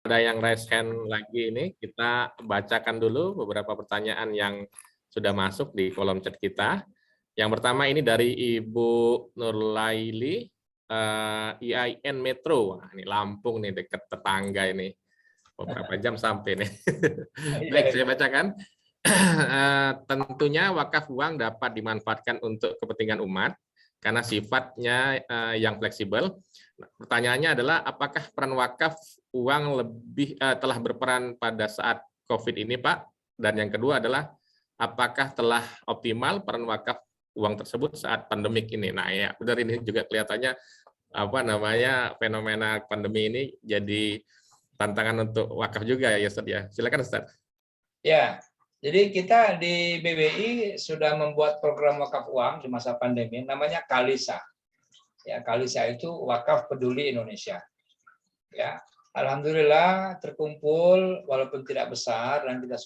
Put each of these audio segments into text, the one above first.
Ada yang raise hand lagi ini, kita bacakan dulu beberapa pertanyaan yang sudah masuk di kolom chat kita. Yang pertama ini dari Ibu Nurlaili, IAIN Metro. Wah, ini Lampung nih, dekat tetangga ini. Beberapa jam sampai nih. Baik, saya bacakan. Tentunya wakaf uang dapat dimanfaatkan untuk kepentingan umat karena sifatnya yang fleksibel. Pertanyaannya adalah apakah peran wakaf uang telah berperan pada saat COVID ini, Pak? Dan yang kedua adalah apakah telah optimal peran wakaf uang tersebut saat pandemik ini? Nah, ya benar, ini juga kelihatannya fenomena pandemi ini jadi tantangan untuk wakaf juga ya, Ustaz ya. Silakan, Ustaz. Ya, jadi kita di BBI sudah membuat program wakaf uang di masa pandemi, namanya Kalisa. Ya, Kalisa itu Wakaf Peduli Indonesia. Ya, alhamdulillah terkumpul walaupun tidak besar, dan kita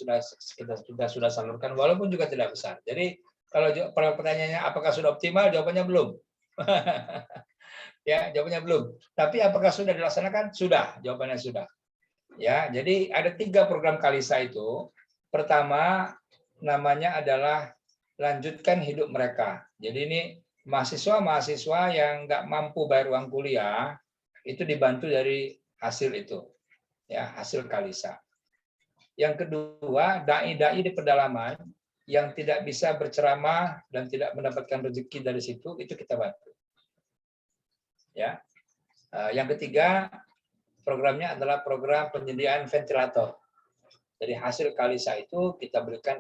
sudah salurkan walaupun juga tidak besar. Jadi kalau pertanyaannya apakah sudah optimal, jawabannya belum. Ya, jawabannya belum. Tapi apakah sudah dilaksanakan? Sudah, jawabannya sudah. Ya, jadi ada 3 program Kalisa itu. Pertama, namanya adalah lanjutkan hidup mereka. Jadi ini mahasiswa-mahasiswa yang nggak mampu bayar uang kuliah, itu dibantu dari hasil itu, ya, hasil Kalisa. Yang kedua, dai-dai di pedalaman yang tidak bisa berceramah dan tidak mendapatkan rezeki dari situ, itu kita bantu. Ya. Yang ketiga, programnya adalah program penyediaan ventilator. Dari hasil Kalisa itu kita berikan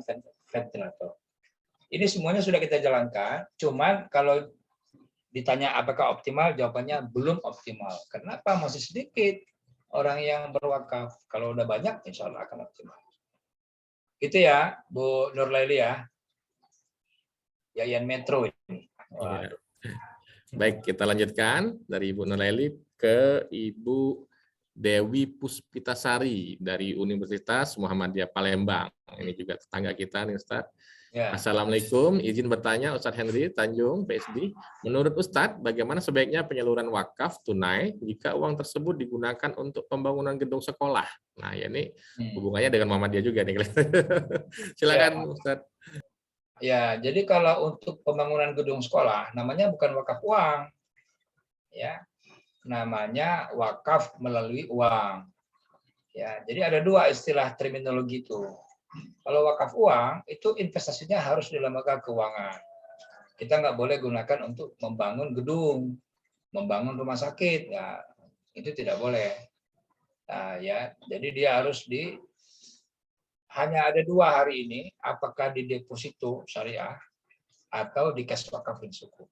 ventilator. Ini semuanya sudah kita jalankan, cuman kalau ditanya apakah optimal, jawabannya belum optimal. Kenapa? Masih sedikit orang yang berwakaf. Kalau udah banyak, insya Allah akan optimal. Gitu ya, Bu Nurlaili ya. IAIN Metro ini. Ya. Baik, kita lanjutkan dari Ibu Nurlaili ke Ibu Dewi Puspitasari dari Universitas Muhammadiyah Palembang. Ini juga tetangga kita nih, Ustaz. Ya. Assalamualaikum, izin bertanya Ustadz Henry Tanjung, PSD. Menurut Ustadz, bagaimana sebaiknya penyaluran wakaf tunai jika uang tersebut digunakan untuk pembangunan gedung sekolah? Nah, ya ini hubungannya dengan Muhammadiyah juga nih. Silakan, ya. Ustadz. Ya, jadi kalau untuk pembangunan gedung sekolah, namanya bukan wakaf uang. Ya, namanya wakaf melalui uang. Ya, jadi ada 2 istilah terminologi itu. Kalau wakaf uang itu investasinya harus di lembaga keuangan. Kita nggak boleh gunakan untuk membangun gedung, membangun rumah sakit, ya itu tidak boleh. Nah, ya, jadi dia harus hanya ada 2 hari ini, apakah di deposito syariah atau di kas wakaf suku.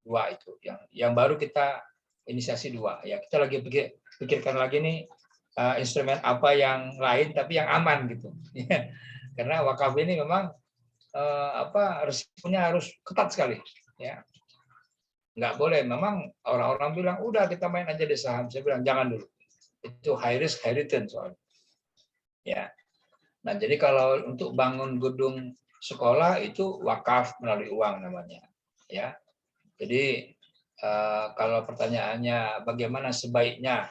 2 itu yang baru kita inisiasi 2. Ya, kita lagi pikirkan lagi nih instrumen apa yang lain tapi yang aman gitu. Karena wakaf ini memang resikonya harus ketat sekali, ya. Nggak boleh. Memang orang-orang bilang udah kita main aja di saham. Saya bilang jangan dulu. Itu high risk high return soalnya. Ya. Nah, jadi kalau untuk bangun gedung sekolah itu wakaf melalui uang namanya, ya. Jadi kalau pertanyaannya bagaimana sebaiknya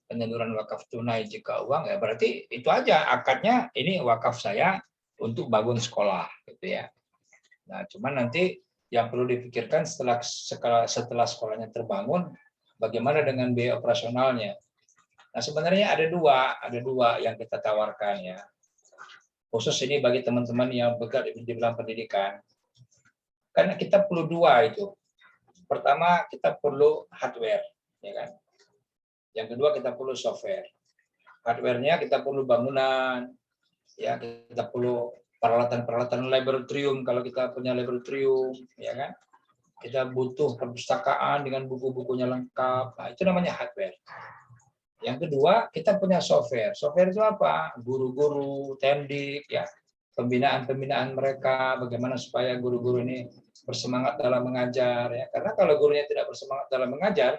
penyaluran wakaf tunai jika uang, ya berarti itu aja akadnya, ini wakaf saya untuk bangun sekolah gitu ya. Nah, cuman nanti yang perlu dipikirkan setelah sekolahnya terbangun, bagaimana dengan biaya operasionalnya. Nah, sebenarnya ada dua yang kita tawarkan ya. Khusus ini bagi teman-teman yang bergerak di bidang pendidikan. Karena kita perlu 2 itu. Pertama, kita perlu hardware, ya kan. Yang kedua, kita perlu software. Hardware-nya kita perlu bangunan, ya, kita perlu peralatan-peralatan laboratorium kalau kita punya laboratorium, ya kan. Kita butuh perpustakaan dengan buku-bukunya lengkap. Nah, itu namanya hardware. Yang kedua, kita punya software. Software itu apa? Guru-guru, tendik, ya, pembinaan mereka, bagaimana supaya guru-guru ini bersemangat dalam mengajar, ya. Karena kalau gurunya tidak bersemangat dalam mengajar,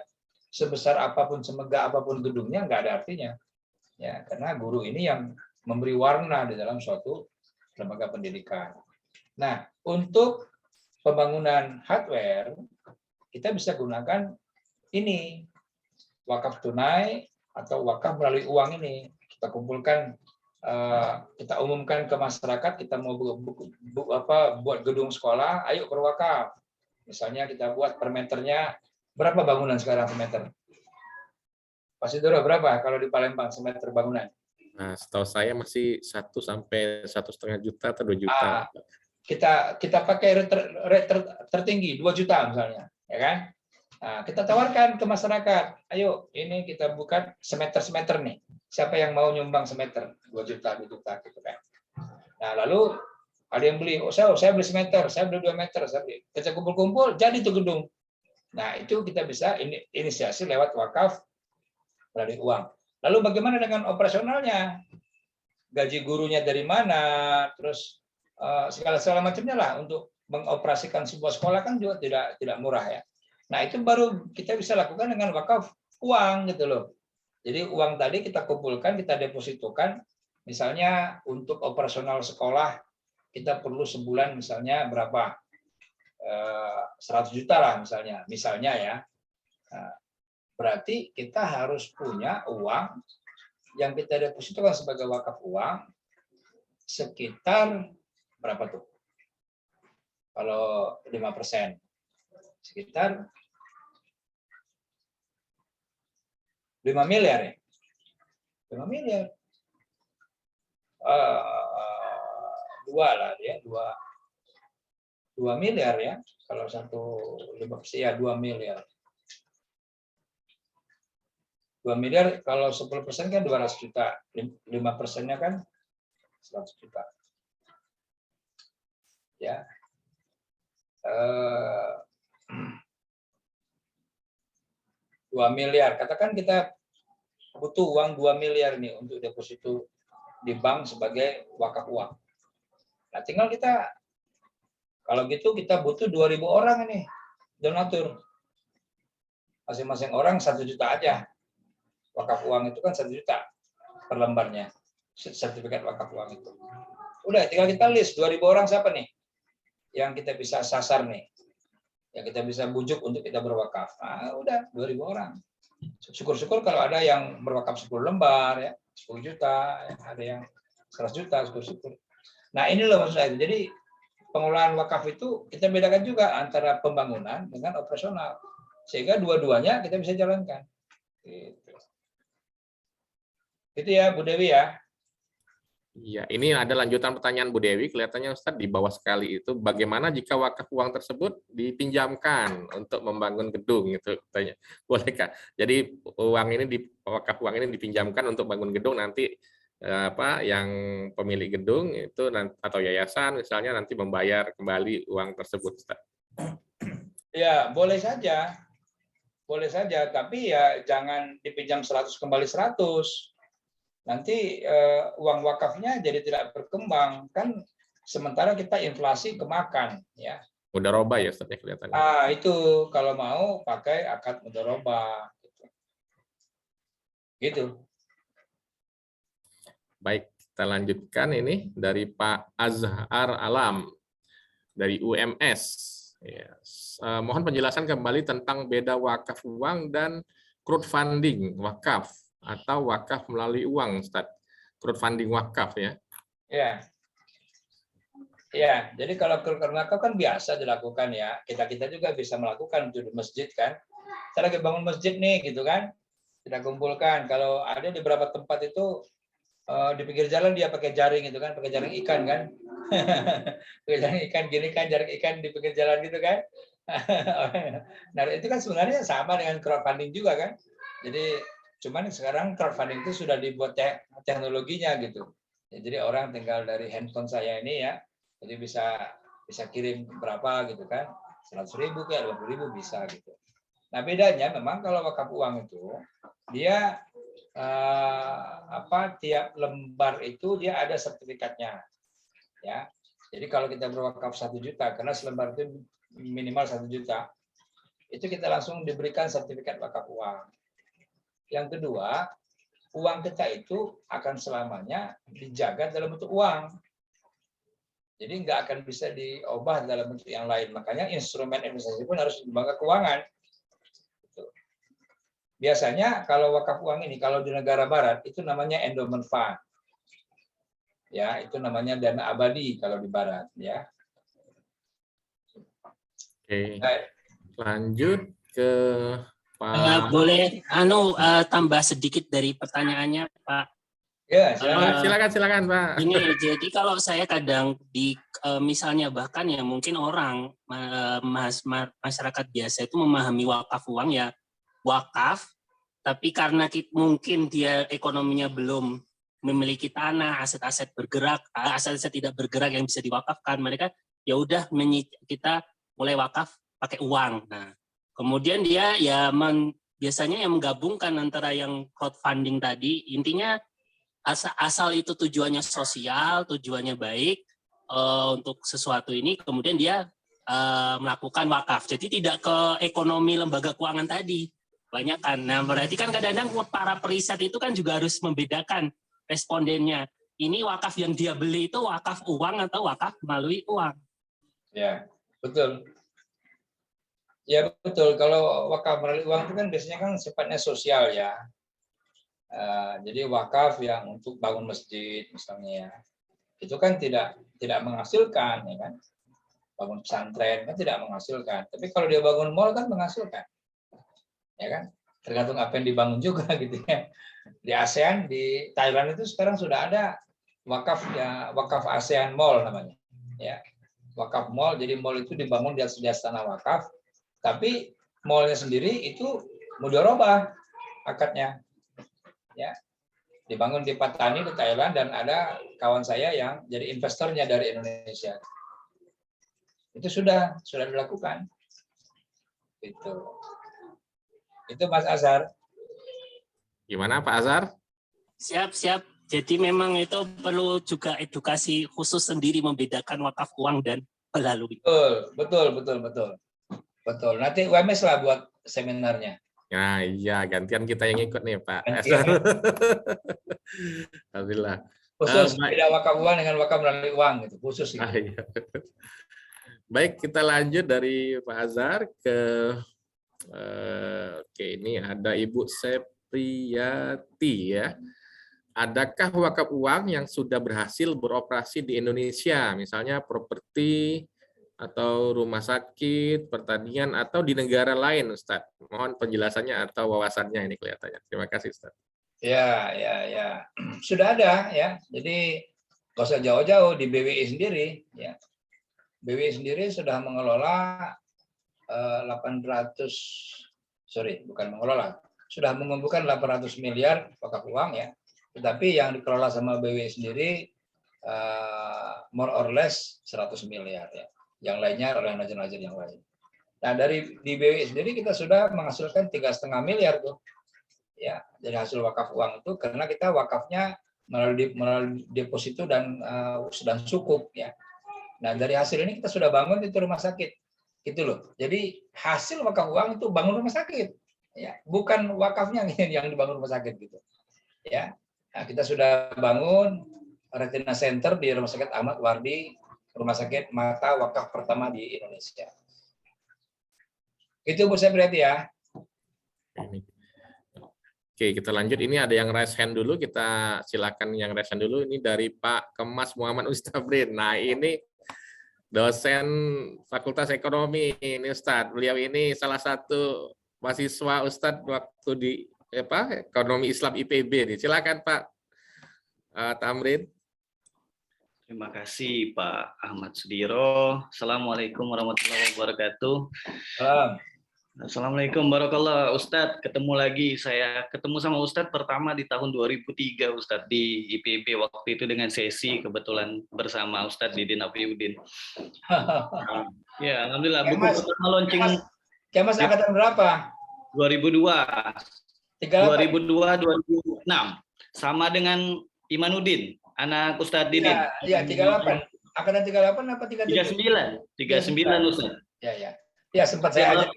sebesar apapun, semegah apapun gedungnya, nggak ada artinya. Ya, karena guru ini yang memberi warna di dalam suatu lembaga pendidikan. Nah, untuk pembangunan hardware, kita bisa gunakan ini, wakaf tunai atau wakaf melalui uang ini. Kita kumpulkan, kita umumkan ke masyarakat, kita mau buat gedung sekolah, ayo berwakaf. Misalnya kita buat per meternya, berapa bangunan sekarang per meter? Pak Sidoro, berapa kalau di Palembang semeter bangunan? Nah, setahu saya masih 1 sampai 1,5 juta atau 2 juta. Kita pakai rate tertinggi 2 juta misalnya, ya kan? Nah, kita tawarkan ke masyarakat, ayo ini kita buka semeter nih. Siapa yang mau nyumbang semeter? 2 juta, 2 juta gitu kan. Nah, lalu ada yang beli, oh saya beli semeter, saya beli 2 meter, saya beli. Kita kumpul-kumpul jadi itu gedung. Nah, itu kita bisa inisiasi lewat wakaf melalui uang. Lalu bagaimana dengan operasionalnya? Gaji gurunya dari mana? Terus segala macamnya lah untuk mengoperasikan sebuah sekolah kan juga tidak murah ya. Nah, itu baru kita bisa lakukan dengan wakaf uang gitu loh. Jadi uang tadi kita kumpulkan, kita depositokan, misalnya untuk operasional sekolah kita perlu sebulan misalnya berapa? 100 juta lah misalnya ya. Nah, berarti kita harus punya uang yang kita depositokan sebagai wakaf uang sekitar berapa tuh? Kalau 5%, sekitar 5 miliar ya. 5 miliar. Dua lah ya, 2 miliar ya. Kalau 5% ya 2 miliar. 2 miliar kalau 10% kan 200 juta. 5%-nya kan 100 juta. Ya. 2 miliar. Katakan kita butuh uang 2 miliar nih untuk deposito di bank sebagai wakaf uang. Nah, tinggal kita kalau gitu kita butuh 2.000 orang ini donatur. Masing-masing orang 1 juta aja. Wakaf uang itu kan 1 juta per lembarnya. Sertifikat wakaf uang itu. Udah, tinggal kita list 2.000 orang siapa nih yang kita bisa sasar nih. Yang kita bisa bujuk untuk kita berwakaf. Nah, udah 2.000 orang. Syukur-syukur kalau ada yang berwakaf 10 lembar ya, 10 juta, ya, ada yang 100 juta, syukur-syukur. Nah, ini loh maksud saya. Jadi pengelolaan wakaf itu kita bedakan juga antara pembangunan dengan operasional. Sehingga dua-duanya kita bisa jalankan. Gitu. Itu ya Bu Dewi ya. Iya, ini ada lanjutan pertanyaan Bu Dewi. Kelihatannya Ustadz di bawah sekali itu, bagaimana jika wakaf uang tersebut dipinjamkan untuk membangun gedung? Itu tanya, bolehkah? Jadi wakaf uang ini dipinjamkan untuk bangun gedung, nanti yang pemilik gedung itu atau yayasan misalnya nanti membayar kembali uang tersebut, Ustadz. Ya, boleh saja. Boleh saja, tapi ya jangan dipinjam 100 kembali 100. Nanti uang wakafnya jadi tidak berkembang, kan sementara kita inflasi kemakan ya. Mudharabah ya Ustaz ya kelihatannya. Itu kalau mau pakai akad mudharabah gitu. Baik, kita lanjutkan ini dari Pak Azhar Alam dari UMS. Ya. Mohon penjelasan kembali tentang beda wakaf uang dan crowdfunding wakaf atau wakaf melalui uang, Ustaz. Crowdfunding wakaf ya. Ya. Ya, jadi kalau crowdfunding wakaf kan biasa dilakukan ya. Kita juga bisa melakukan itu di masjid kan. Kita lagi bangun masjid nih gitu kan. Kita kumpulkan. Kalau ada di beberapa tempat itu di pinggir jalan dia pakai jaring gitu kan, pakai jaring ikan kan. Pakai jaring ikan gini kan, jaring ikan di pinggir jalan gitu kan. Nah, itu kan sebenarnya sama dengan crowdfunding juga kan. Jadi cuman sekarang crowdfunding itu sudah dibuat teknologinya gitu. Ya, jadi orang tinggal dari handphone saya ini ya, jadi bisa kirim berapa gitu kan, 100.000 kayak 20.000 bisa gitu. Nah, bedanya memang kalau wakaf uang itu dia tiap lembar itu dia ada sertifikatnya ya. Jadi kalau kita berwakaf 1 juta karena selembar itu minimal 1 juta, itu kita langsung diberikan sertifikat wakaf uang. Yang kedua, uang kita itu akan selamanya dijaga dalam bentuk uang. Jadi nggak akan bisa diubah dalam bentuk yang lain. Makanya instrumen investasi pun harus lembaga keuangan. Biasanya kalau wakaf uang ini, kalau di negara barat itu namanya endowment fund. Ya, itu namanya dana abadi kalau di barat, ya. Oke, Baik. lanjut ke Pak. Boleh tambah sedikit dari pertanyaannya, Pak? Ya, silakan. Silakan Pak. Ini jadi kalau saya kadang misalnya bahkan ya mungkin orang masyarakat biasa itu memahami wakaf uang ya wakaf, tapi karena mungkin dia ekonominya belum memiliki tanah, aset-aset bergerak, aset-aset tidak bergerak yang bisa diwakafkan, mereka ya udah kita mulai wakaf pakai uang. Nah, kemudian dia ya biasanya yang menggabungkan antara yang crowdfunding tadi, intinya asal itu tujuannya sosial, tujuannya baik untuk sesuatu ini, kemudian dia melakukan wakaf. Jadi tidak ke ekonomi lembaga keuangan tadi. Banyak kan. Nah, berarti kan kadang-kadang para periset itu kan juga harus membedakan respondennya. Ini wakaf yang dia beli itu wakaf uang atau wakaf melalui uang. Ya, betul. Ya, betul. Kalau wakaf melalui uang itu kan biasanya kan sifatnya sosial ya. Jadi wakaf yang untuk bangun masjid misalnya ya, itu kan tidak menghasilkan, ya kan. Bangun pesantren kan tidak menghasilkan. Tapi kalau dia bangun mall kan menghasilkan, ya kan. Tergantung apa yang dibangun juga gitu ya. Di ASEAN, di Thailand itu sekarang sudah ada wakaf ya, wakaf ASEAN Mall namanya, ya. Wakaf mall, jadi mall itu dibangun di atas tanah wakaf, tapi mallnya sendiri itu mudharabah akadnya, ya. Dibangun di Patani di Thailand dan ada kawan saya yang jadi investornya dari Indonesia. Itu sudah dilakukan. Itu Mas Azhar. Gimana Pak Azhar? Siap. Jadi memang itu perlu juga edukasi khusus sendiri membedakan wakaf uang dan melalui. Betul. Nanti UMS lah buat seminarnya. Nah, iya, gantian kita yang ikut nih, Pak. Alhamdulillah. Khusus beda wakaf uang dengan wakaf melalui uang gitu, khusus gitu. Iya. Baik, kita lanjut dari Pak Azhar ke oke, ini ada Ibu Sepriyati ya. Adakah wakaf uang yang sudah berhasil beroperasi di Indonesia, misalnya properti atau rumah sakit, pertanian, atau di negara lain, Ustaz? Mohon penjelasannya atau wawasannya ini kelihatannya. Terima kasih, Ustaz. Ya. Sudah ada ya. Jadi nggak usah jauh-jauh di BWI sendiri ya. BWI sendiri sudah mengelola sudah mengumpulkan 800 miliar wakaf uang ya. Tetapi yang dikelola sama BWI sendiri more or less 100 miliar ya. Yang lainnya oleh najen-najen yang lain. Nah, di BWI sendiri kita sudah menghasilkan 3,5 miliar tuh. Ya, dari hasil wakaf uang itu karena kita wakafnya melalui deposito dan cukup ya. Nah, dari hasil ini kita sudah bangun itu rumah sakit. Gitu loh. Jadi hasil wakaf uang itu bangun rumah sakit. Ya, bukan wakafnya yang dibangun rumah sakit gitu. Ya. Nah, kita sudah bangun Retina Center di Rumah Sakit Ahmad Wardi, rumah sakit mata wakaf pertama di Indonesia. Itu Bu Sepriyati ya. Oke, kita lanjut. Ini ada yang raise hand dulu. Kita silakan yang raise hand dulu. Ini dari Pak Kemas Muhammad Ustabrin. Nah, ini dosen Fakultas Ekonomi ini Ustadz. Beliau ini salah satu mahasiswa Ustadz waktu di Ekonomi Islam IPB nih. Silakan Pak Tamrin. Terima kasih Pak Ahmad Sudiro. Assalamualaikum warahmatullahi wabarakatuh. Assalamualaikum warahmatullahi wabarakatuh. Ustadz, ketemu lagi. Saya ketemu sama Ustadz pertama di tahun 2003 Ustadz di IPB, waktu itu dengan sesi kebetulan bersama Ustadz Didin Afiuddin. Ya, alhamdulillah. Buku pertama launching. Mas angkatan berapa? 2002. 2006. Sama dengan Imanuddin, anak Ustadz Didin. Iya, 38. Angkatan 38 apa 39? 39 Ustadz. Ya. Ya, sempat saya aja.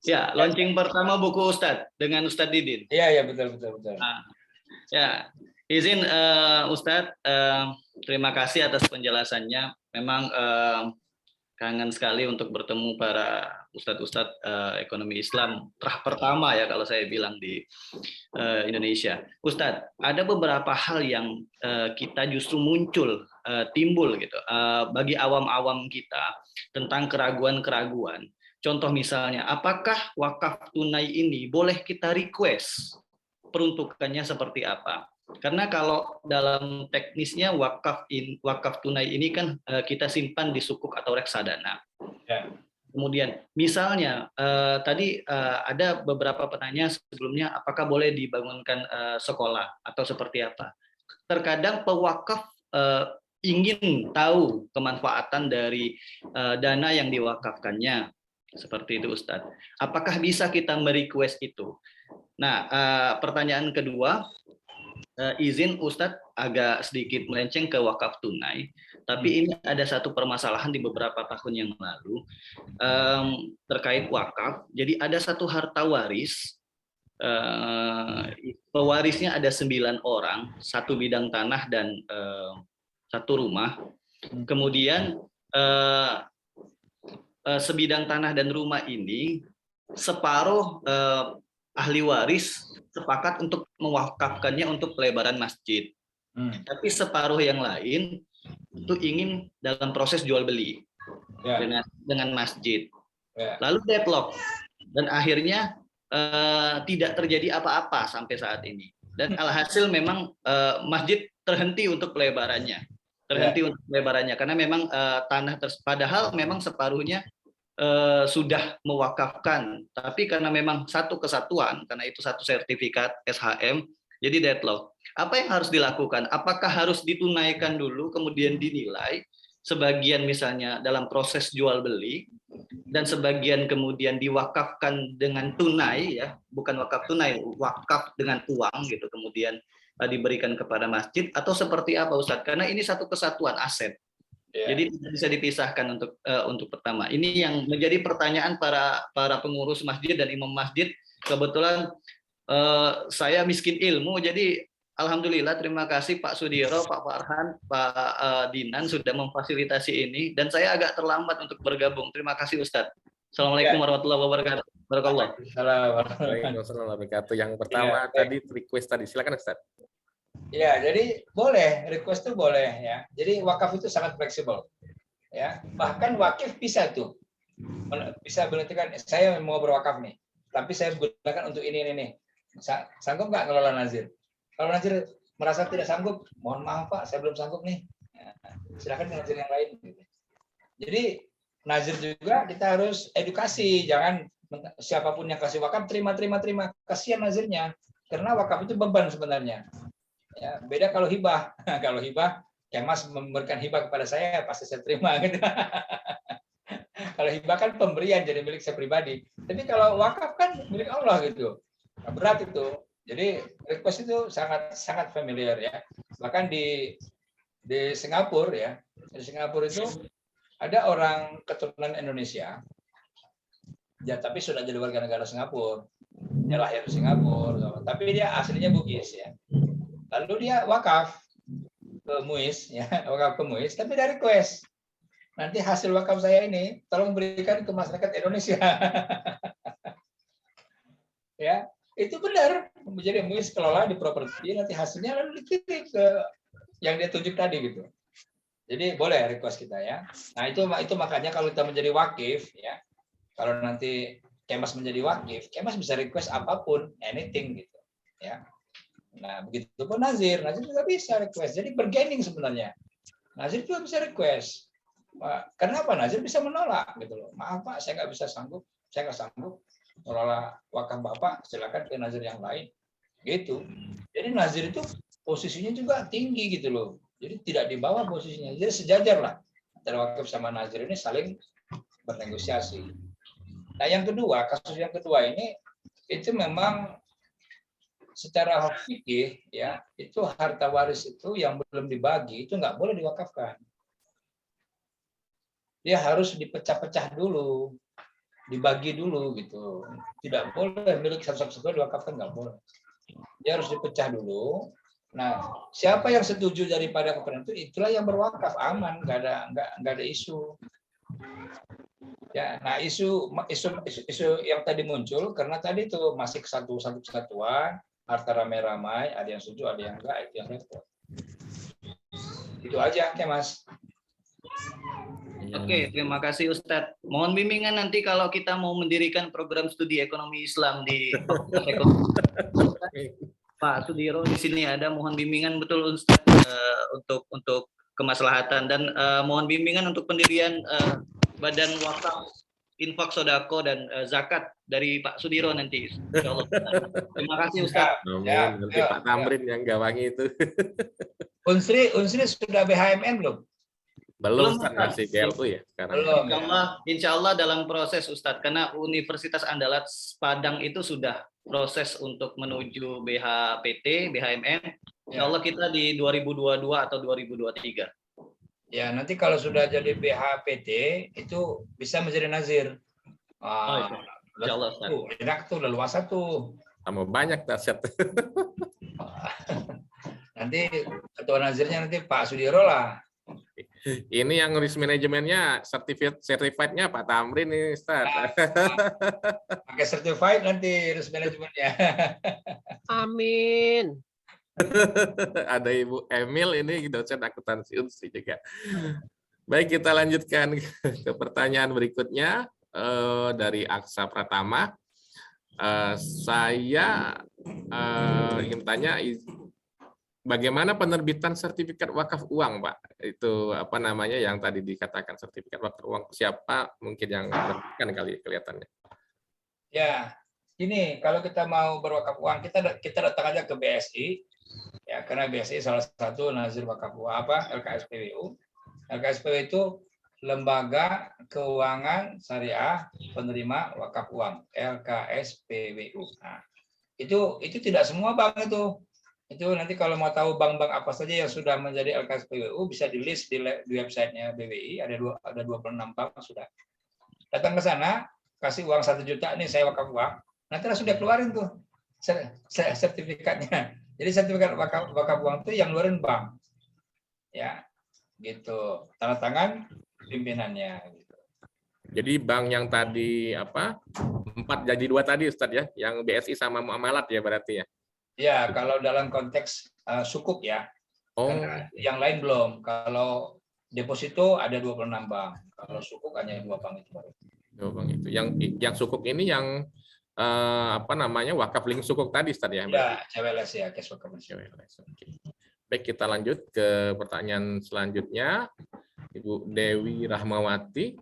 Ya, launching pertama buku Ustadz dengan Ustadz Didin. Iya, betul. Nah, ya, izin Ustadz, terima kasih atas penjelasannya. Memang kangen sekali untuk bertemu para ustadz-ustadz ekonomi Islam pertama ya kalau saya bilang di Indonesia. Ustadz, ada beberapa hal yang kita justru timbul gitu bagi awam-awam kita tentang keraguan-keraguan. Contoh misalnya, apakah wakaf tunai ini boleh kita request peruntukannya seperti apa? Karena kalau dalam teknisnya wakaf tunai ini kan kita simpan di sukuk atau reksadana. Ya. Kemudian misalnya tadi ada beberapa penanya sebelumnya apakah boleh dibangunkan sekolah atau seperti apa. Terkadang pewakaf ingin tahu kemanfaatan dari dana yang diwakafkannya. Seperti itu Ustadz. Apakah bisa kita merequest itu? Nah, pertanyaan kedua, izin Ustadz agak sedikit melenceng ke wakaf tunai, tapi ini ada satu permasalahan di beberapa tahun yang lalu terkait wakaf. Jadi ada satu harta waris, pewarisnya ada 9 orang, 1 bidang tanah dan 1 rumah. Kemudian sebidang tanah dan rumah ini separuh ahli waris sepakat untuk mewakafkannya untuk pelebaran masjid. Tapi separuh yang lain itu ingin dalam proses jual beli dengan masjid. Lalu deadlock dan akhirnya tidak terjadi apa-apa sampai saat ini. Dan alhasil memang masjid terhenti untuk pelebarannya. Karena memang tanah padahal memang separuhnya sudah mewakafkan, tapi karena memang satu kesatuan, karena itu satu sertifikat SHM, jadi deadlock. Apa yang harus dilakukan? Apakah harus ditunaikan dulu, kemudian dinilai, sebagian misalnya dalam proses jual beli, dan sebagian kemudian diwakafkan dengan tunai, ya, bukan wakaf tunai, wakaf dengan uang gitu, kemudian diberikan kepada masjid, atau seperti apa Ustadz? Karena ini satu kesatuan aset. Jadi tidak bisa dipisahkan untuk pertama. Ini yang menjadi pertanyaan para pengurus masjid dan imam masjid. Kebetulan saya miskin ilmu, jadi alhamdulillah terima kasih Pak Sudiro, Pak Farhan, Pak Dinan sudah memfasilitasi ini. Dan saya agak terlambat untuk bergabung. Terima kasih Ustadz. Assalamualaikum warahmatullahi wabarakatuh. Waalaikumsalam warahmatullahi wabarakatuh. Yang pertama tadi request tadi, silakan Ustadz. Ya, jadi boleh, request itu boleh ya. Jadi wakaf itu sangat fleksibel. Ya, bahkan wakif bisa tuh. Bisa menentukan saya mau berwakaf nih, tapi saya gunakan untuk ini nih. Sanggup nggak ngelola nazir? Kalau nazir merasa tidak sanggup, mohon maaf Pak, saya belum sanggup nih. Ya, silakan nazir yang lain. Jadi nazir juga kita harus edukasi, jangan siapapun yang kasih wakaf terima. Kasihan nazirnya, karena wakaf itu beban sebenarnya. Ya, beda kalau hibah. Kalau hibah, Kemas memberikan hibah kepada saya, pasti saya terima gitu. Kalau hibah kan pemberian jadi milik saya pribadi. Tapi kalau wakaf kan milik Allah gitu. Berat itu. Jadi request itu sangat familiar ya. Bahkan di Singapura ya. Di Singapura itu ada orang keturunan Indonesia. Ya, tapi sudah jadi warga negara Singapura. Dia lahir di Singapura, tapi dia aslinya Bugis ya. Lalu dia wakaf ke MUIS, ya, wakaf ke MUIS, tapi dari request. Nanti hasil wakaf saya ini tolong berikan ke masyarakat Indonesia. Ya, itu benar. Jadi MUIS kelola di properti, nanti hasilnya lalu dikirim ke yang dia tunjuk tadi gitu. Jadi boleh request kita ya. Nah itu makanya kalau kita menjadi wakif ya, kalau nanti Kemas menjadi wakif, Kemas bisa request apapun, anything gitu, ya. Nah, begitu pun Nazir juga bisa request. Jadi bergaining sebenarnya. Nazir juga bisa request. Kenapa Nazir bisa menolak gitu loh. Maaf Pak, saya nggak sanggup mengelola wakaf Bapak, silakan ke Nazir yang lain. Gitu. Jadi Nazir itu posisinya juga tinggi gitu loh. Jadi tidak di bawah posisinya. Jadi sejajar lah. Antara wakaf sama Nazir ini saling bernegosiasi. Nah, yang kedua, kasus yang kedua ini itu memang secara fikih ya, itu harta waris itu yang belum dibagi itu nggak boleh diwakafkan. Dia harus dipecah-pecah dulu, dibagi dulu gitu. Tidak boleh milik satu-satu diwakafkan, nggak boleh. Dia harus dipecah dulu. Nah, siapa yang setuju daripada kepada itu, itulah yang berwakaf, aman, nggak ada isu. Ya, nah isu yang tadi muncul karena tadi itu masih satu kesatuan, harta ramai-ramai, ada yang setuju, ada yang enggak, itu yang repot. Itu aja, oke Mas. Oke, terima kasih Ustadz. Mohon bimbingan nanti kalau kita mau mendirikan program studi ekonomi Islam di Fakultas Ekonomi. Pak Sudiro di sini ada, mohon bimbingan betul Ustadz untuk kemaslahatan, dan mohon bimbingan untuk pendirian badan wakaf infak sodako dan zakat dari Pak Sudiro nanti. Insya Allah. Terima kasih Ustadz. Ya, nanti Pak Tamrin yang gawangi itu. Unsri sudah BHMN belum? Belum Ustaz, masih GLU ya sekarang. Belum. Insya Allah dalam proses Ustadz, karena Universitas Andalas Padang itu sudah proses untuk menuju BHPT, BHMN. Insya Allah kita di 2022 atau 2023. Ya, nanti kalau sudah jadi BHPT itu bisa menjadi nazir. Insya Allah, enak tuh, leluasa tuh. Sama banyak dahsyat. Nanti ketua nazirnya nanti Pak Sudiro lah. Ini yang risk manajemennya, certified-nya Pak Tamrin nih, Ustaz. Pakai certified nanti risk manajemennya. Amin. Ada Ibu Emil ini dosen akuntansi Unsri juga. Baik, kita lanjutkan ke pertanyaan berikutnya dari Aksa Pratama. Saya ingin tanya, bagaimana penerbitan sertifikat wakaf uang, Pak? Itu apa namanya yang tadi dikatakan sertifikat wakaf uang? Siapa mungkin yang menerbitkan kali kelihatannya? Ya, ini kalau kita mau berwakaf uang, kita datang aja ke BSI. Ya, karena BSI salah satu nazir wakaf uang LKSPWU. LKSPWU itu Lembaga Keuangan Syariah Penerima Wakaf Uang, LKSPWU. Nah, itu tidak semua bank itu. Itu nanti kalau mau tahu bank-bank apa saja yang sudah menjadi LKSPWU bisa di list di websitenya BWI, ada 26 bank sudah. Datang ke sana, kasih uang 1 juta, nih saya wakaf uang, nanti sudah keluarin tuh sertifikatnya. Jadi sertifikat wakaf uang itu yang ngeluarin bank. Ya, gitu. Tanda tangan pimpinannya. Gitu. Jadi bank yang tadi 4 jadi 2 tadi Ustadz ya, yang BSI sama Muamalat ya berarti ya? Ya, kalau dalam konteks sukuk ya. Karena yang lain belum. Kalau deposito ada 26 bank. Kalau sukuk hanya 2 bank itu baru. 2 bank itu. Yang sukuk ini yang wakaf link sukuk tadi Ustaz ya? Ya, CWLS ya, cash wakaf. CWLS. Oke. Baik, kita lanjut ke pertanyaan selanjutnya. Ibu Dewi Rahmawati.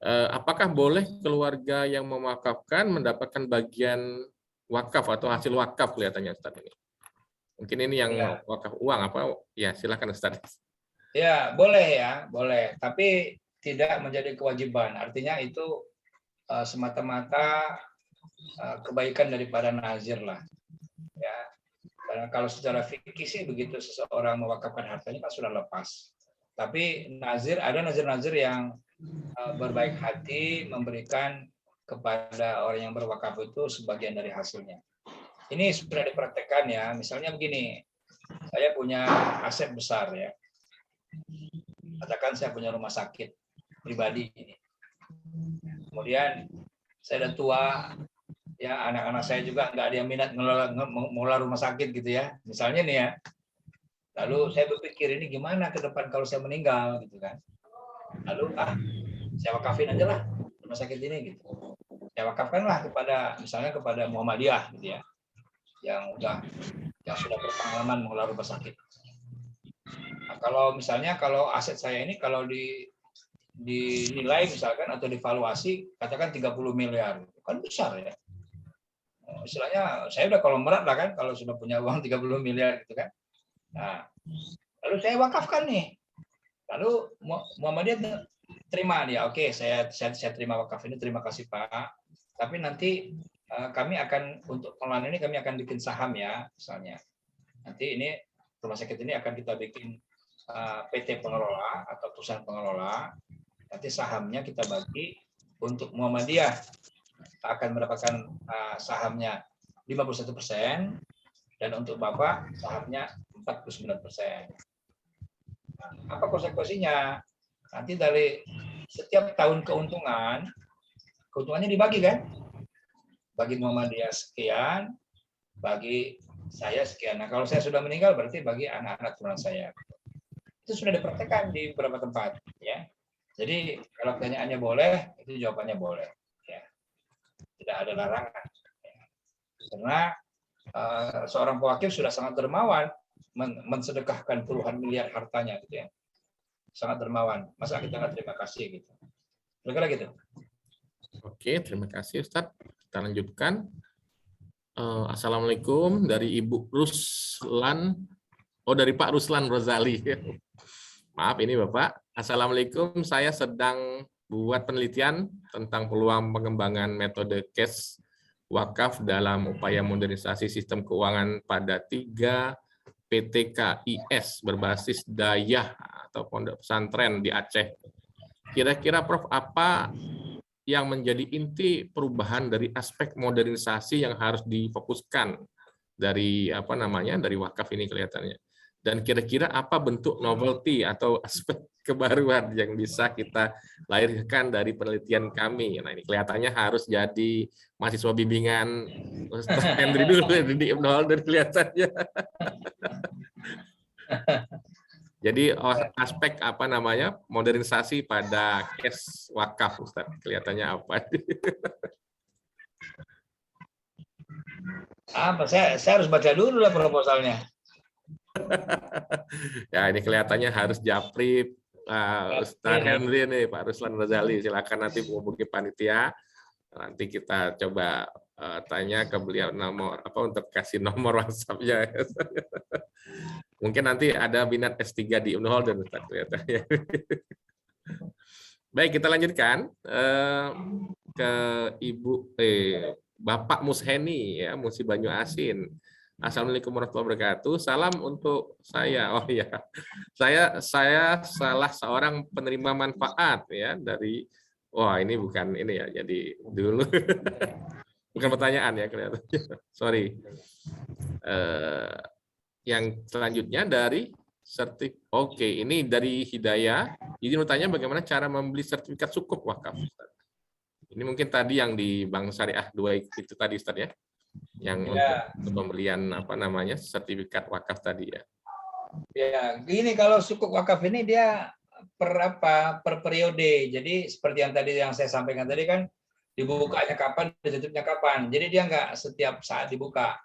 Apakah boleh keluarga yang mewakafkan mendapatkan bagian wakaf atau hasil wakaf kelihatannya Ustaz ini? Mungkin ini yang wakaf uang apa? Ya, silakan Ustaz. Ya, boleh ya, boleh. Tapi tidak menjadi kewajiban. Artinya itu semata-mata kebaikan daripada nazir lah. Ya. Karena kalau secara fikih sih begitu seseorang mewakafkan hartanya kan sudah lepas. Tapi ada nazir-nazir yang berbaik hati memberikan kepada orang yang berwakaf itu sebagian dari hasilnya. Ini sudah dipraktekkan ya. Misalnya begini, saya punya aset besar ya. Katakan saya punya rumah sakit pribadi ini. Kemudian saya udah tua, ya anak-anak saya juga nggak ada yang minat ngelola rumah sakit gitu ya. Misalnya nih ya. Lalu saya berpikir ini gimana ke depan kalau saya meninggal gitu kan. Lalu saya wakafin aja lah rumah sakit ini gitu. Saya wakafkanlah misalnya kepada Muhammadiyah gitu ya. Yang sudah berpengalaman mengelola rumah sakit. Nah, kalau aset saya ini kalau dinilai misalkan atau divaluasi katakan 30 miliar, kan besar ya. Istilahnya saya udah konglomerat lah kan kalau sudah punya uang 30 miliar gitu kan. Nah, lalu saya wakafkan nih. Lalu Muhammadiyah terima dia, oke, saya terima wakaf ini, terima kasih Pak. Tapi nanti kami akan untuk pengelolaan ini kami akan bikin saham ya, misalnya. Nanti ini rumah sakit ini akan kita bikin PT pengelola atau perusahaan pengelola. Nanti sahamnya kita bagi untuk Muhammadiyah akan mendapatkan sahamnya 51%. Dan untuk Bapak sahamnya 49%. Apa konsekuensinya? Nanti dari setiap tahun keuntungannya dibagi kan? Bagi Muhammadiyah sekian, bagi saya sekian. Nah, kalau saya sudah meninggal berarti bagi anak-anak turunan saya. Itu sudah dipraktekkan di beberapa tempat, ya. Jadi kalau pertanyaannya boleh, itu jawabannya boleh, ya. Tidak ada larangan. Ya. Karena seorang pewakif sudah sangat dermawan mensedekahkan puluhan miliar hartanya, gitu ya. Sangat dermawan. Masa kita nggak terima kasih gitu? Kira-kira gitu. Oke, terima kasih Ustadz. Kita lanjutkan. Assalamualaikum dari Ibu Ruslan. Oh, dari Pak Ruslan Rozali. Maaf ini Bapak. Assalamualaikum, saya sedang buat penelitian tentang peluang pengembangan metode cash wakaf dalam upaya modernisasi sistem keuangan pada 3 PTKIS berbasis Dayah atau pondok pesantren di Aceh. Kira-kira Prof, apa yang menjadi inti perubahan dari aspek modernisasi yang harus difokuskan dari dari wakaf ini kelihatannya, dan kira-kira apa bentuk novelty atau aspek kebaruan yang bisa kita lahirkan dari penelitian kami. Nah, ini kelihatannya harus jadi mahasiswa bimbingan Ustaz Hendri dulu di Ibnu Khaldun kelihatannya. Jadi aspek modernisasi pada cash wakaf Ustaz, kelihatannya apa? Saya harus baca dulu lah proposalnya. Ya ini kelihatannya harus japri Ustaz Henry nih, Pak Ruslan Rozali. Silakan nanti menghubungi panitia. Nanti kita coba tanya ke beliau untuk kasih nomor WhatsApp-nya. Mungkin nanti ada minat S3 di Ibnu Khaldun. Baik, kita lanjutkan ke Bapak Musheni ya, Musi Banyu Asin. Assalamualaikum warahmatullahi wabarakatuh. Salam untuk saya. Oh ya, saya salah seorang penerima manfaat ya dari. Wah ini bukan ini ya. Jadi dulu bukan pertanyaan ya kelihatannya. Sorry. Yang selanjutnya dari Oke, ini dari Hidayah. Jadi mau tanya bagaimana cara membeli sertifikat sukuk wakaf. Ini mungkin tadi yang di Bank Syariah 2 itu tadi Ustaz ya. Yang untuk pembelian sertifikat wakaf tadi ya. Ya, gini kalau sukuk wakaf ini dia per periode. Jadi seperti yang tadi yang saya sampaikan tadi kan, dibukanya kapan, ditutupnya kapan. Jadi dia nggak setiap saat dibuka.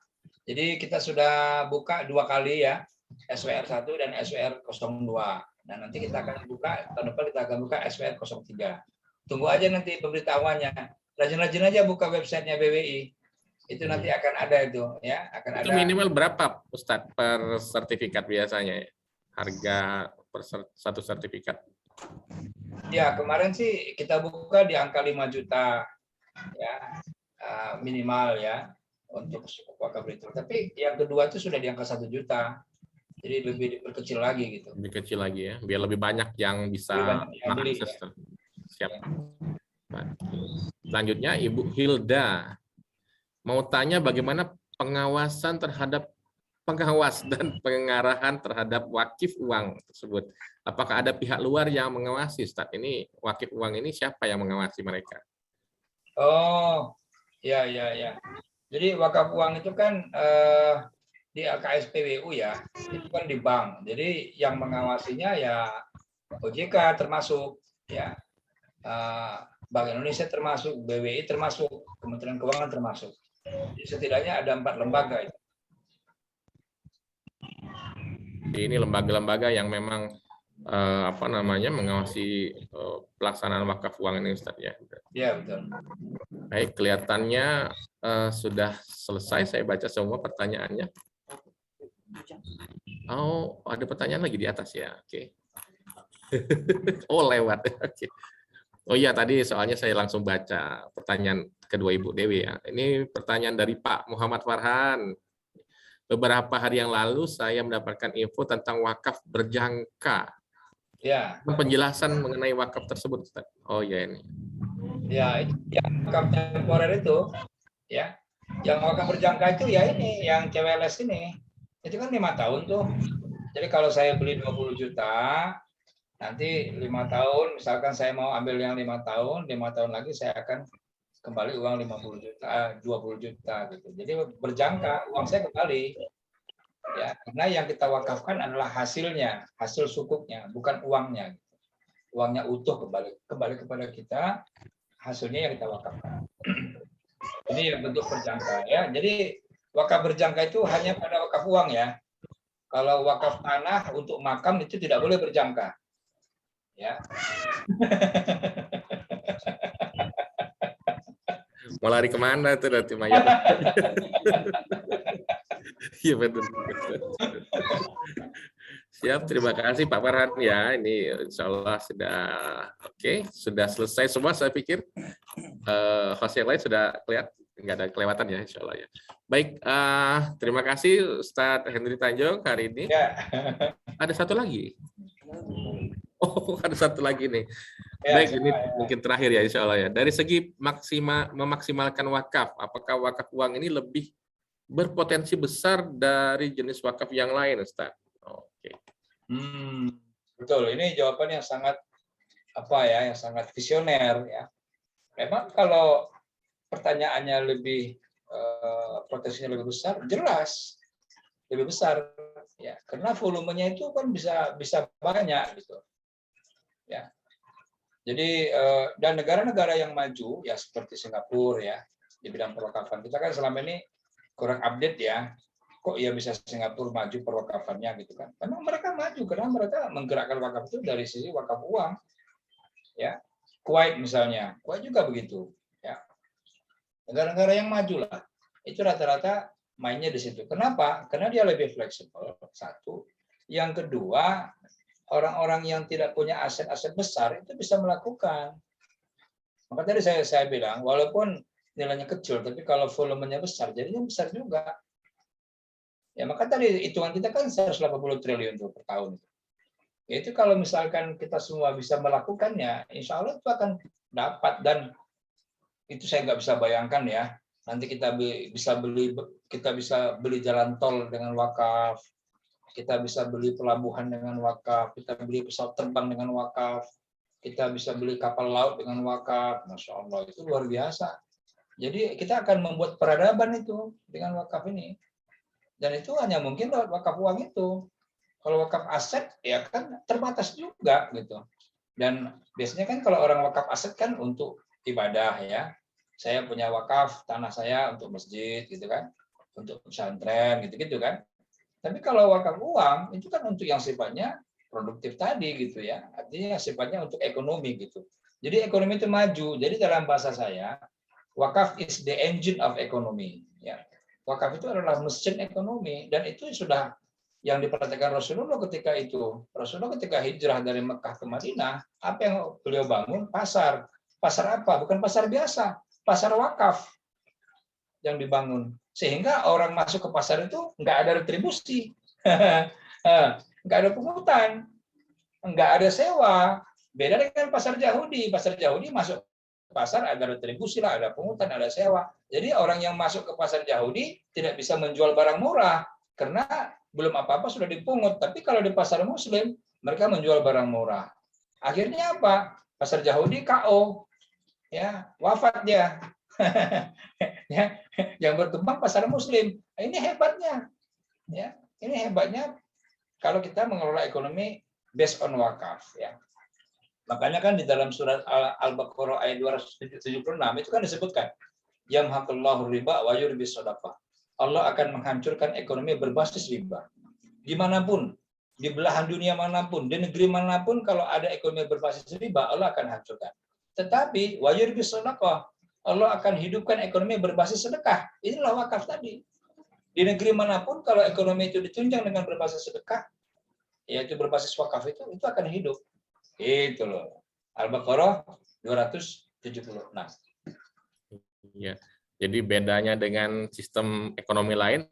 Jadi kita sudah buka 2 kali ya, SWR 1 dan SWR 02. Nah nanti kita akan buka, tahun depan kita akan buka SWR 03. Tunggu aja nanti pemberitahuannya. Rajin-rajin aja buka websitenya BWI. Itu nanti akan ada itu ya. Itu minimal berapa Ustadz per sertifikat biasanya? Harga per satu sertifikat? Ya kemarin sih kita buka di angka 5 juta ya minimal ya. Untuk sukuk wakaf itu. Tapi yang kedua itu sudah di angka 1 juta. Jadi lebih diperkecil lagi gitu. Lebih kecil lagi ya, biar lebih banyak yang bisa mengakses. Ya. Siap. Selanjutnya Ibu Hilda mau tanya bagaimana pengawasan terhadap pengawas dan pengarahan terhadap wakif uang tersebut. Apakah ada pihak luar yang mengawasi, Ustaz? Ini wakif uang ini siapa yang mengawasi mereka? Oh, ya. Jadi wakaf uang itu kan di LKSPWU ya, itu kan di bank. Jadi yang mengawasinya ya OJK termasuk, ya Bank Indonesia termasuk, BWI termasuk, Kementerian Keuangan termasuk. Jadi setidaknya ada 4 lembaga. Ini lembaga-lembaga yang memang mengawasi pelaksanaan wakaf uang ini, Ustaz ya. Iya betul. Baik, kelihatannya sudah selesai. Saya baca semua pertanyaannya. Oh, ada pertanyaan lagi di atas ya. Oke. Oh, lewat. Oke. Oh iya, tadi soalnya saya langsung baca pertanyaan kedua Ibu Dewi ya. Ini pertanyaan dari Pak Muhammad Farhan. Beberapa hari yang lalu saya mendapatkan info tentang wakaf berjangka. Ya. Penjelasan mengenai wakaf tersebut, Ustaz. Oh ya ini. Ya, yang wakaf temporer itu, ya. Yang wakaf berjangka itu ya ini, yang CWLS ini. Itu kan 5 tahun tuh. Jadi kalau saya beli 20 juta, Nanti 5 tahun, misalkan saya mau ambil yang 5 tahun, 5 tahun lagi saya akan kembali uang 50 juta, 20 juta gitu. Jadi berjangka, uang saya kembali. Ya, karena yang kita wakafkan adalah hasilnya, hasil sukuknya, bukan uangnya. Uangnya utuh kembali kepada kita, hasilnya yang kita wakafkan. Ini yang bentuk berjangka ya. Jadi wakaf berjangka itu hanya pada wakaf uang ya. Kalau wakaf tanah untuk makam itu tidak boleh berjangka. Ya. Mau lari kemana tuh nanti mayat? Iya betul. Siap, terima kasih Pak Farhan ya. Ini insya Allah sudah oke, sudah selesai semua saya pikir. Host yang lain sudah kelihatan, nggak ada kelewatan ya insya Allah ya. Baik, terima kasih Ustadz Henry Tanjung hari ini. Ya. Ada satu lagi. Oh, ada satu lagi nih. Ya, Baik, ini mungkin terakhir ya insya Allah ya. Dari segi memaksimalkan wakaf, apakah wakaf uang ini lebih berpotensi besar dari jenis wakaf yang lain, Ustaz? Oke. Betul. Ini jawaban yang sangat yang sangat visioner ya. Memang kalau pertanyaannya lebih potensinya lebih besar, jelas lebih besar ya. Karena volumenya itu kan bisa banyak gitu. Ya. Jadi dan negara-negara yang maju ya seperti Singapura ya di bidang perwakafan, kita kan selama ini kurang update ya. Kok ya bisa Singapura maju perwakafannya gitu kan? Karena mereka maju karena mereka menggerakkan wakaf itu dari sisi wakaf uang. Ya. Kuwait misalnya, Kuwait juga begitu ya. Negara-negara yang maju lah. Itu rata-rata mainnya di situ. Kenapa? Karena dia lebih fleksibel, satu. Yang kedua, orang-orang yang tidak punya aset-aset besar itu bisa melakukan. Maka tadi saya bilang, walaupun nilainya kecil, tapi kalau volumenya besar, jadinya besar juga. Ya, maka tadi hitungan kita kan 180 triliun per tahun. Itu kalau misalkan kita semua bisa melakukannya, insya Allah itu akan dapat. Dan itu saya nggak bisa bayangkan ya. Nanti kita bisa beli jalan tol dengan wakaf, kita bisa beli pelabuhan dengan wakaf, kita beli pesawat terbang dengan wakaf, kita bisa beli kapal laut dengan wakaf. Masya Allah, itu luar biasa. Jadi kita akan membuat peradaban itu dengan wakaf ini. Dan itu hanya mungkin lewat wakaf uang itu. Kalau wakaf aset ya kan terbatas juga gitu. Dan biasanya kan kalau orang wakaf aset kan untuk ibadah ya. Saya punya wakaf tanah saya untuk masjid gitu kan, untuk pesantren gitu-gitu kan. Tapi kalau wakaf uang itu kan untuk yang sifatnya produktif tadi gitu ya. Artinya sifatnya untuk ekonomi gitu. Jadi ekonomi itu maju. Jadi dalam bahasa saya, wakaf is the engine of economy ya. Wakaf itu adalah mesin ekonomi dan itu sudah yang diperhatikan Rasulullah ketika itu. Rasulullah ketika hijrah dari Mekah ke Madinah, apa yang beliau bangun? Pasar. Pasar apa? Bukan pasar biasa, pasar wakaf yang dibangun. Sehingga orang masuk ke pasar itu nggak ada retribusi, nggak ada pungutan, nggak ada sewa. Beda dengan pasar Yahudi. Pasar Yahudi masuk ke pasar ada retribusi lah, ada pungutan, ada sewa. Jadi orang yang masuk ke pasar Yahudi tidak bisa menjual barang murah karena belum apa-apa sudah dipungut. Tapi kalau di pasar Muslim mereka menjual barang murah. Akhirnya apa? Pasar Yahudi KO, ya wafat dia. Ya, yang berkembang pasar Muslim. Ini hebatnya, ya. Ini hebatnya kalau kita mengelola ekonomi based on wakaf, ya. Makanya kan di dalam surat Al-Baqarah ayat 276 itu kan disebutkan yamhaqullahu riba wa yurbis shadaqah. Allah akan menghancurkan ekonomi berbasis riba. Dimanapun, di belahan dunia manapun, di negeri manapun, kalau ada ekonomi berbasis riba, Allah akan hancurkan. Tetapi wa yurbis shadaqah, Allah akan hidupkan ekonomi berbasis sedekah. Inilah wakaf tadi. Di negeri manapun, kalau ekonomi itu ditunjang dengan berbasis sedekah, yaitu berbasis wakaf itu akan hidup. Itu loh. Al-Baqarah 276. Ya. Jadi bedanya dengan sistem ekonomi lain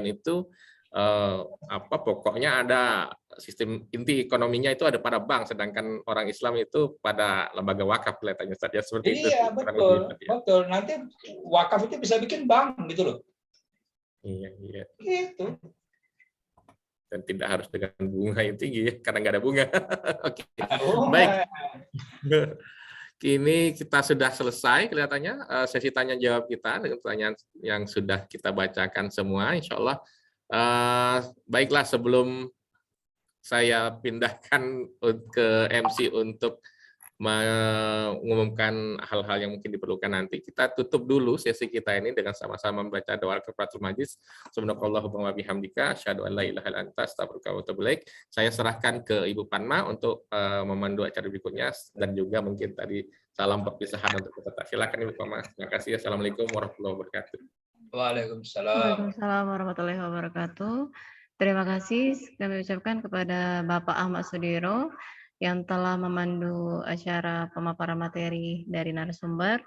itu pokoknya ada sistem inti ekonominya itu ada pada bank, sedangkan orang Islam itu pada lembaga wakaf kelihatannya saja seperti itu. Iya, betul. Betul. Nanti wakaf itu bisa bikin bank gitu loh. Iya. Gitu. dan tidak harus dengan bunga yang tinggi ya, karena nggak ada bunga. Oke, Oh, baik. Kini kita sudah selesai kelihatannya sesi tanya jawab kita dengan pertanyaan yang sudah kita bacakan semua. Insya Allah. Baiklah, sebelum saya pindahkan ke MC untuk mengumumkan hal-hal yang mungkin diperlukan nanti, kita tutup dulu sesi kita ini dengan sama-sama membaca doa kafaratul majlis. Subhanakallahumma wa bihamdika asyhadu an la ilaha illa anta astaghfiruka wa atubu ilaik. Saya serahkan ke Ibu Panma untuk memandu acara berikutnya, dan juga mungkin tadi salam perpisahan untuk peserta. Silakan Ibu Panma. Terima kasih. Assalamualaikum warahmatullahi wabarakatuh. Waalaikumsalam. Waalaikumsalam warahmatullahi wabarakatuh. Terima kasih kami ucapkan kepada Bapak Ahmad Sudiro yang telah memandu acara pemaparan materi dari narasumber.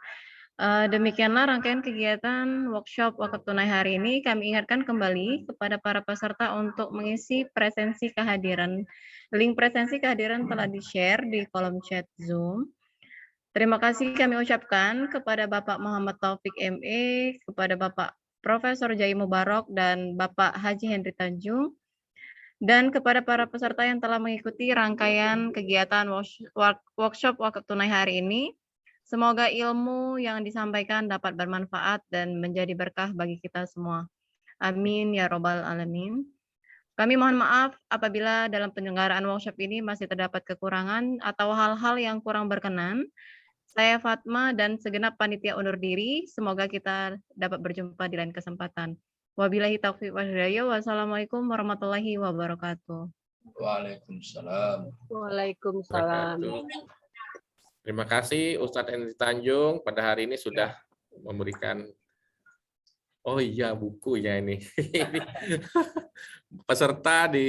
Demikianlah rangkaian kegiatan workshop wakaf tunai hari ini. Kami ingatkan kembali kepada para peserta untuk mengisi presensi kehadiran. Link presensi kehadiran telah di-share di kolom chat Zoom. Terima kasih kami ucapkan kepada Bapak Muhammad Taufik ME, kepada Bapak Profesor Jai Mubarok, dan Bapak Haji Henry Tanjung, dan kepada para peserta yang telah mengikuti rangkaian kegiatan workshop wakaf tunai hari ini. Semoga ilmu yang disampaikan dapat bermanfaat dan menjadi berkah bagi kita semua. Amin ya robbal alamin. Kami mohon maaf apabila dalam penyelenggaraan workshop ini masih terdapat kekurangan atau hal-hal yang kurang berkenan. Saya Fatma dan segenap panitia undur diri. Semoga kita dapat berjumpa di lain kesempatan. Wabillahi taufiq wal hidayah. Wassalamualaikum warahmatullahi wabarakatuh. Waalaikumsalam. Waalaikumsalam. Terima kasih Ustadz Henry Tanjung pada hari ini sudah memberikan, oh iya, bukunya ini. Peserta di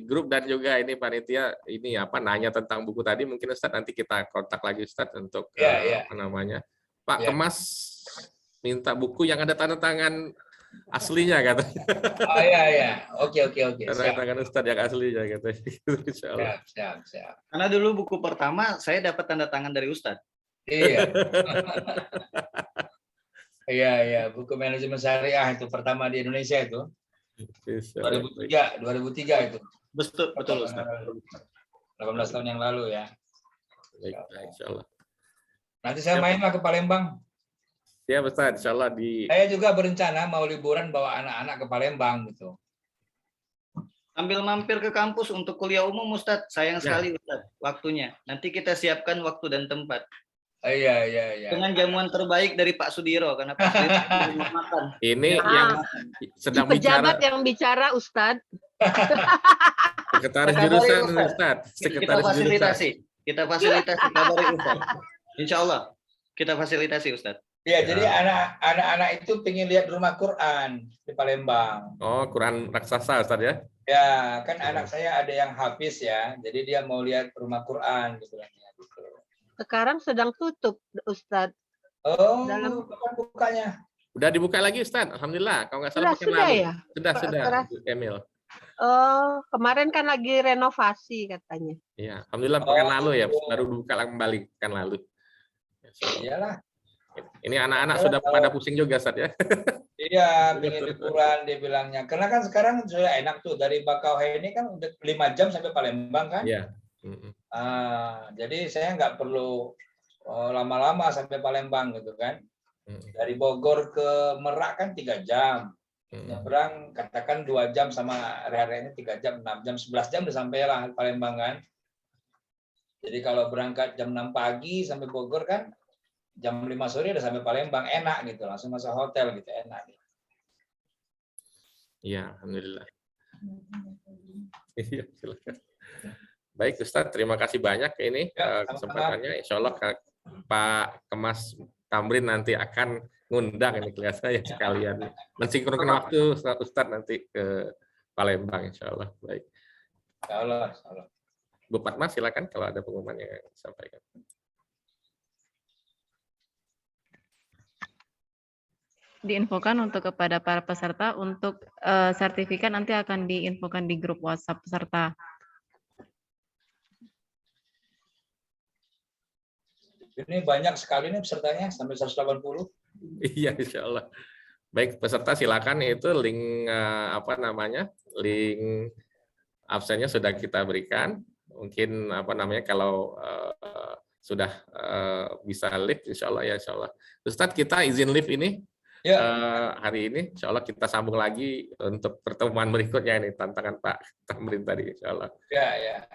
grup dan juga ini panitia ini nanya tentang buku tadi, mungkin Ustadz nanti kita kontak lagi Ustadz untuk apa namanya, Pak Kemas minta buku yang ada tanda tangan aslinya katanya. Oh iya. Oke. Tanda tangan Ustadz yang aslinya katanya. Siap. Karena dulu buku pertama saya dapat tanda tangan dari Ustadz. Iya. Iya, buku manajemen syariah itu pertama di Indonesia itu. 2003 itu. Betul Ustaz. 18 tahun yang lalu ya. Baik, insyaallah. Nanti saya mainlah ke Palembang. Ya Ustaz, insyaallah Saya juga berencana mau liburan bawa anak-anak ke Palembang gitu. Ambil mampir ke kampus untuk kuliah umum Ustaz. Sayang sekali Ustaz waktunya. Nanti kita siapkan waktu dan tempat. Iya. Dengan jamuan terbaik dari Pak Sudiro, karena Pak Sudiro makan. Ini yang sedang Pejabat bicara. yang bicara Ustadz. Sekretaris jurusan Ustaz. Kita fasilitasi kabari Ustaz. Insya Allah kita fasilitasi Ustaz. Iya, jadi anak-anak itu pengen lihat rumah Quran di Palembang. Oh, Quran raksasa Ustaz ya? Ya, kan anak saya ada yang hafiz ya, jadi dia mau lihat rumah Quran gitu. Sekarang sedang tutup Ustadz. Oh, bukanya. Udah dibuka lagi Ustaz, alhamdulillah. Kalau nggak salah pekan Sudah lalu. ya? Sudah, Emil. Oh, kemarin kan lagi renovasi katanya. Iya, alhamdulillah pekan lalu ya, baru dibuka kembali pekan lalu. Iyalah. Ini anak-anak sudah pada pusing juga Ustaz ya. Iya, pengen liburan dia bilangnya. Karena kan sekarang sudah enak tuh dari Bakauheni ini kan udah 5 jam sampai Palembang kan? Iya. Jadi saya nggak perlu lama-lama sampai Palembang gitu kan. Dari Bogor ke Merak kan 3 jam. Nyebrang katakan 2 jam sama area-area ini 3 jam, 6 jam, 11 jam udah sampai lah Palembang kan. Jadi kalau berangkat jam 6 pagi sampai Bogor kan jam 5 sore udah sampai Palembang, enak gitu, langsung masuk hotel gitu, enak. Iya, alhamdulillah. Iya, silakan. Baik Ustadz, terima kasih banyak ini kesempatannya. Insya Allah Pak Kemas Tamrin nanti akan ngundang ini kelihatannya sekalian mensinkronkan waktu Ustadz nanti ke Palembang insya Allah. Baik. Insya Allah. Bu Fatma silakan kalau ada pengumuman yang disampaikan. Diinfokan untuk kepada para peserta untuk sertifikat nanti akan diinfokan di grup WhatsApp peserta. Ini banyak sekali nih pesertanya sampai 180. Iya, insya Allah. Baik peserta silakan itu link link absennya sudah kita berikan. Mungkin kalau sudah bisa live, insya Allah ya, insya Allah. Ustadz, kita izin live ini hari ini, insya Allah kita sambung lagi untuk pertemuan berikutnya ini, tantangan Pak Tamrin tadi, insya Allah.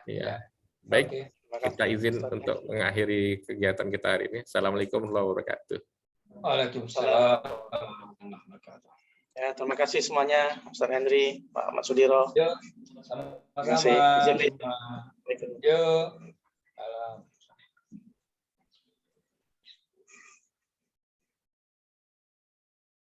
Ya. Baik, kita izin untuk mengakhiri kegiatan kita hari ini. Assalamualaikum warahmatullahi wabarakatuh. Waalaikumsalam. Ya, terima kasih semuanya, Ustaz Henry, Pak Ahmad Sudiro. Yuk, Terima kasih. sama-sama. Yuk.